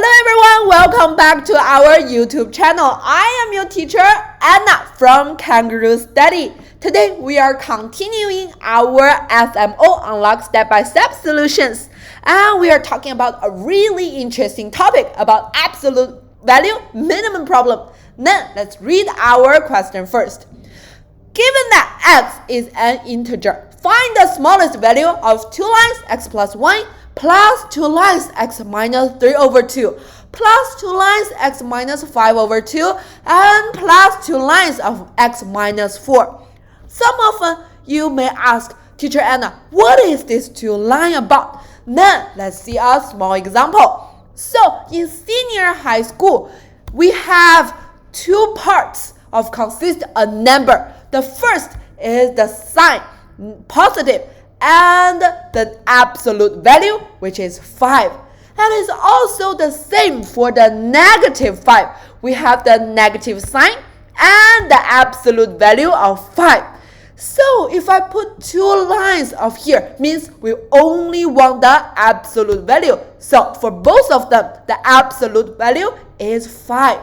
Hello everyone, welcome back to our YouTube channel. I am your teacher, Anna from Kangaroo Study. Today we are continuing our SMO Unlocked step-by-step solutions. And we are talking about a really interesting topic about absolute value minimum problem. Then let's read our question first. Given that x is an integer, find the smallest value of two lines x plus 1 plus two lines x minus 3 over 2 plus two lines x minus 5 over 2 and plus two lines of x minus 4. Some of you may ask, Teacher Anna, what is this two line about? Then let's see a small example. So in senior high school, we have two parts of consist a number. The first is the sign, positive, and the absolute value, which is 5. And it's also the same for the negative 5. We have the negative sign and the absolute value of 5. So if I put two lines of here, means we only want the absolute value. So for both of them, the absolute value is 5.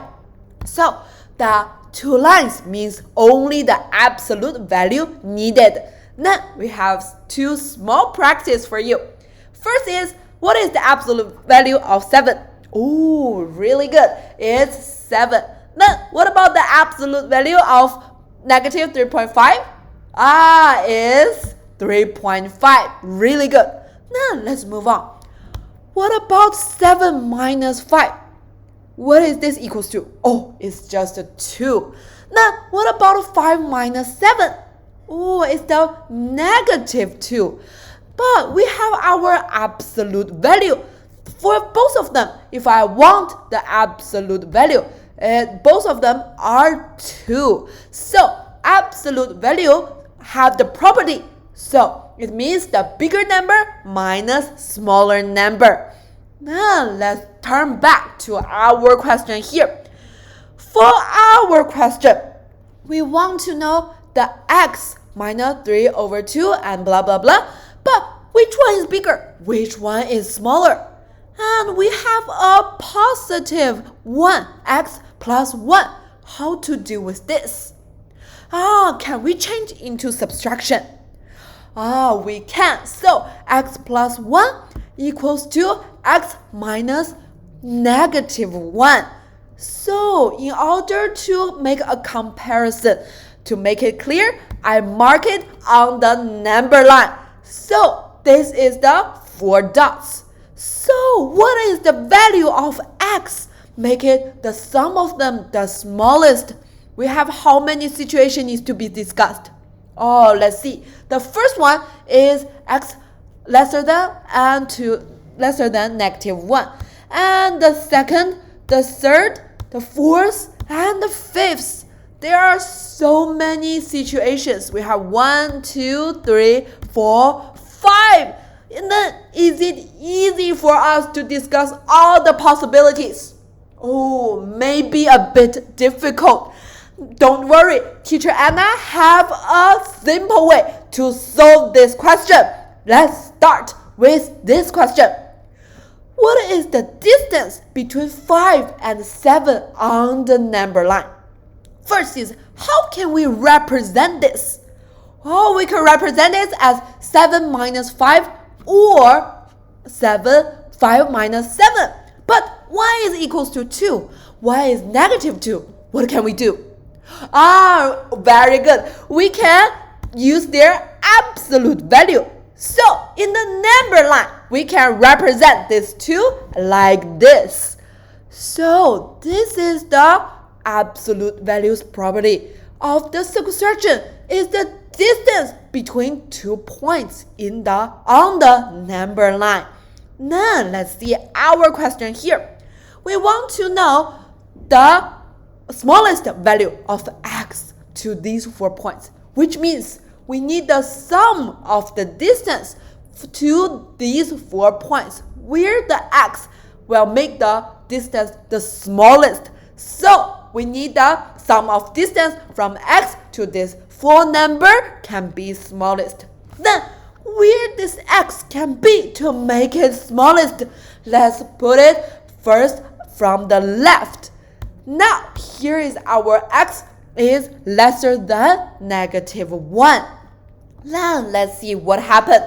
So the two lines means only the absolute value needed. Then we have two small practice for you. First is, what is the absolute value of 7? Ooh, really good. It's 7. Then what about the absolute value of negative 3.5? Is 3.5. Really good. Then let's move on. What about 7 minus 5? What is this equals to? Oh, it's just a 2. Then what about 5 minus 7? Oh, it's the negative 2. But we have our absolute value. For both of them, if I want the absolute value, both of them are 2. So absolute value have the property. So it means the bigger number minus smaller number. Now let's turn back to our question here. For our question, we want to know the x minus 3 over 2 and blah blah blah. But which one is bigger? Which one is smaller? And we have a positive 1, x plus 1. How to deal with this? Can we change into subtraction? We can. So x plus 1 equals to x minus negative 1. So in order to make a comparison, to make it clear, I mark it on the number line. So this is the 4 dots. So what is the value of x? Make it the sum of them the smallest. We have how many situations needs to be discussed? Let's see. The first one is x lesser than and 2 lesser than negative 1. And the second, the third, the fourth, and the fifth. There are so many situations. We have 1, 2, 3, 4, 5. And then is it easy for us to discuss all the possibilities? Maybe a bit difficult. Don't worry, Teacher Anna have a simple way to solve this question. Let's start with this question. What is the distance between 5 and 7 on the number line? First is, how can we represent this? We can represent this as 7 minus 5 or 5 minus 7. But y is equals to 2. Y is negative 2. What can we do? Very good. We can use their absolute value. So in the number line, we can represent this 2 like this. So this is the absolute values property of the circumscription is the distance between 2 points on the number line. Now let's see our question here. We want to know the smallest value of x to these 4 points, which means we need the sum of the distance to these 4 points where the x will make the distance the smallest. So we need the sum of distance from x to this 4 number can be smallest. Then where this x can be to make it smallest, let's put it first from the left. Now, here is our x is lesser than -1. Then let's see what happened.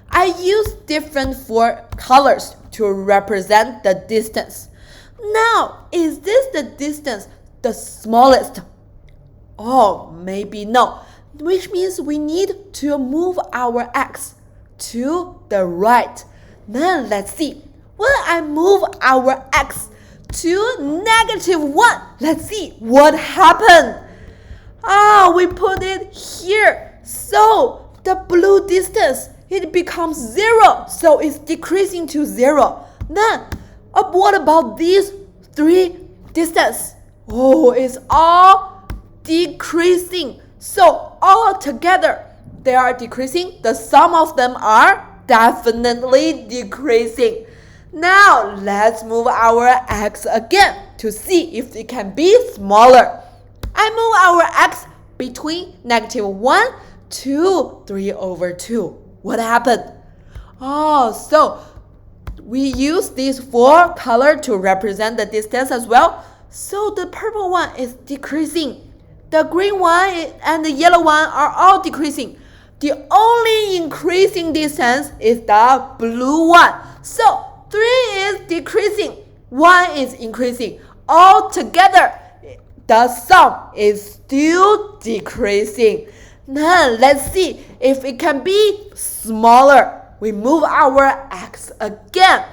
I use different 4 colors to represent the distance. Now, is this the distance the smallest? Oh, maybe no, which means we need to move our x to the right. Then let's see. When I move our x to -1, let's see what happened. We put it here. So the blue distance, it becomes 0. So it's decreasing to 0. Then, what about these 3 distance? Oh, it's all decreasing. So all together, they are decreasing. The sum of them are definitely decreasing. Now, let's move our x again to see if it can be smaller. I move our x between -1 to 3/2. What happened? So we use these 4 colors to represent the distance as well. So the purple one is decreasing. The green one and the yellow one are all decreasing. The only increasing distance is the blue one. So 3 is decreasing, 1 is increasing. All together, the sum is still decreasing. Now let's see if it can be smaller. We move our x again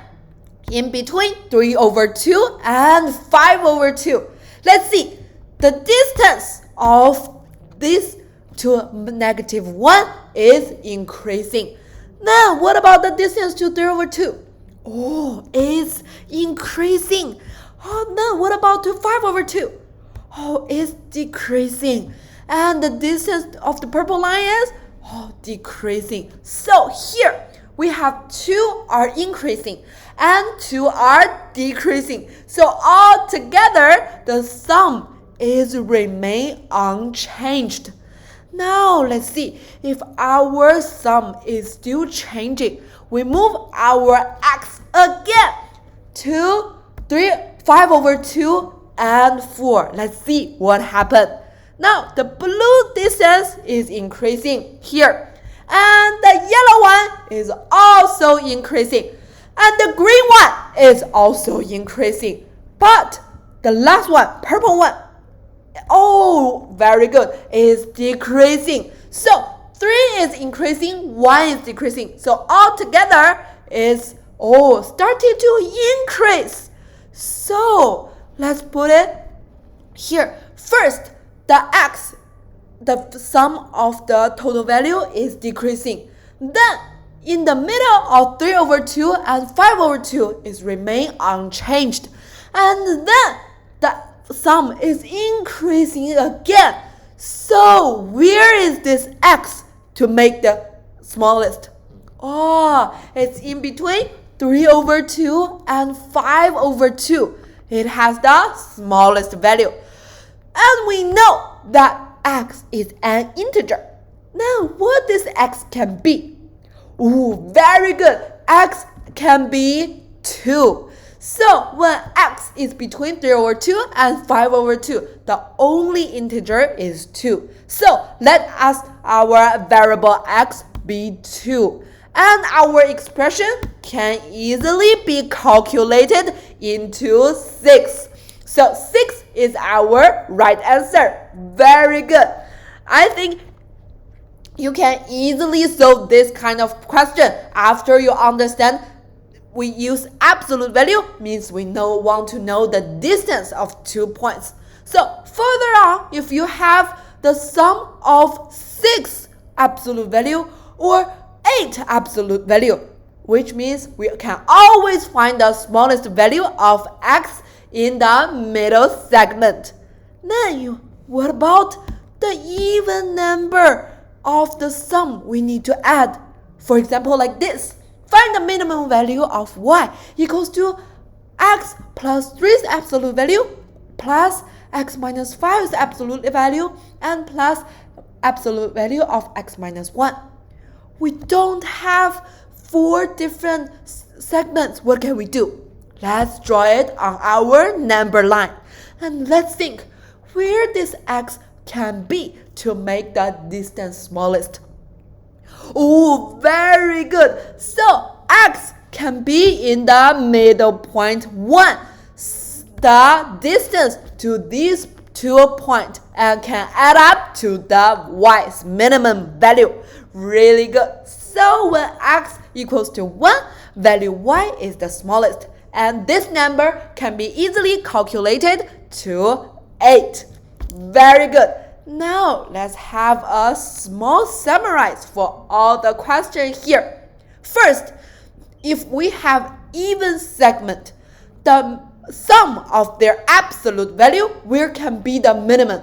in between 3/2 and 5/2. Let's see. The distance of this to -1 is increasing. Now what about the distance to 3/2? Oh, it's increasing. Now what about to 5/2? Oh, it's decreasing. And the distance of the purple line is decreasing. So here we have 2 are increasing and 2 are decreasing. So all together the sum is remain unchanged. Now let's see if our sum is still changing. We move our x again to 5/2 and 4. Let's see what happened. Now the blue distance is increasing here, and the yellow one is also increasing, and the green one is also increasing. But the last one, purple one, very good, is decreasing. So 3 is increasing, 1 is decreasing. So all together is starting to increase. So let's put it here. First, the x, the sum of the total value is decreasing. Then in the middle of 3/2 and 5/2 is remain unchanged. And then the sum is increasing again. So where is this x to make the smallest? It's in between 3/2 and 5/2. It has the smallest value. And we know that x is an integer. Now what this x can be? Very good. X can be 2. So when x is between 3/2 and 5/2, the only integer is 2. So let us our variable x be 2. And our expression can easily be calculated into 6. So 6 is our right answer. Very good. I think you can easily solve this kind of question after you understand we use absolute value means we want to know the distance of 2 points. So further on, if you have the sum of 6 absolute value or 8 absolute value, which means we can always find the smallest value of x in the middle segment. Then what about the even number of the sum we need to add? For example, like this. Find the minimum value of y equals to x plus 3's absolute value plus x minus 5's absolute value and plus absolute value of x minus 1. We don't have 4 different segments. What can we do? let's draw it on our number line. And let's think where this x can be to make the distance smallest. Oh, very good. So x can be in the middle point 1, the distance to these 2 points, and can add up to the y's minimum value. Really good. So when x equals to 1, value y is the smallest, and this number can be easily calculated to 8. Very good. Now let's have a small summarize for all the questions here. First, if we have even segment, the sum of their absolute value where can be the minimum?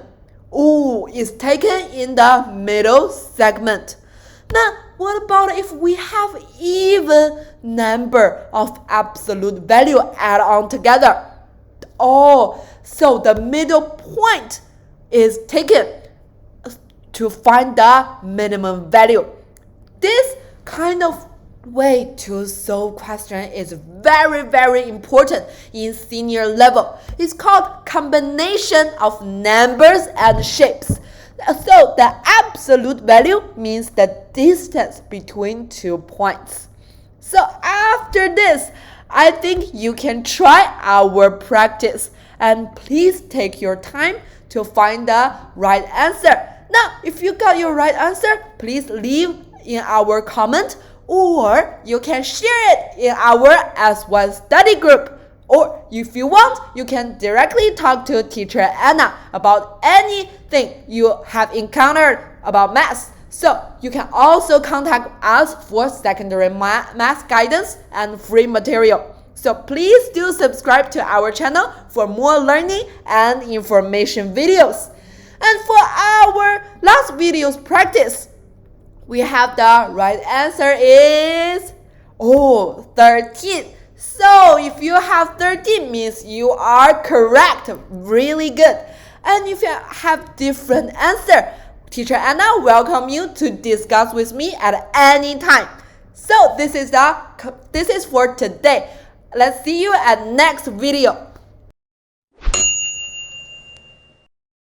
Oh, is taken in the middle segment. Now, what about if we have even number of absolute value add on together? Oh, so the middle point is taken to find the minimum value. This kind of way to solve question is very important in senior level. It's called combination of numbers and shapes. So the absolute value means the distance between 2 points. So after this, I think you can try our practice, and please take your time to find the right answer. Now, if you got your right answer, please leave in our comment, or you can share it in our S1 study group. Or if you want, you can directly talk to Teacher Anna about anything you have encountered about math. So you can also contact us for secondary math guidance and free material. So please do subscribe to our channel for more learning and information videos. And for our last video's practice, we have the right answer is 13. So if you have 13 means you are correct. Really good. And if you have different answer, Teacher Anna welcome you to discuss with me at any time. So this is for today. Let's see you at next video.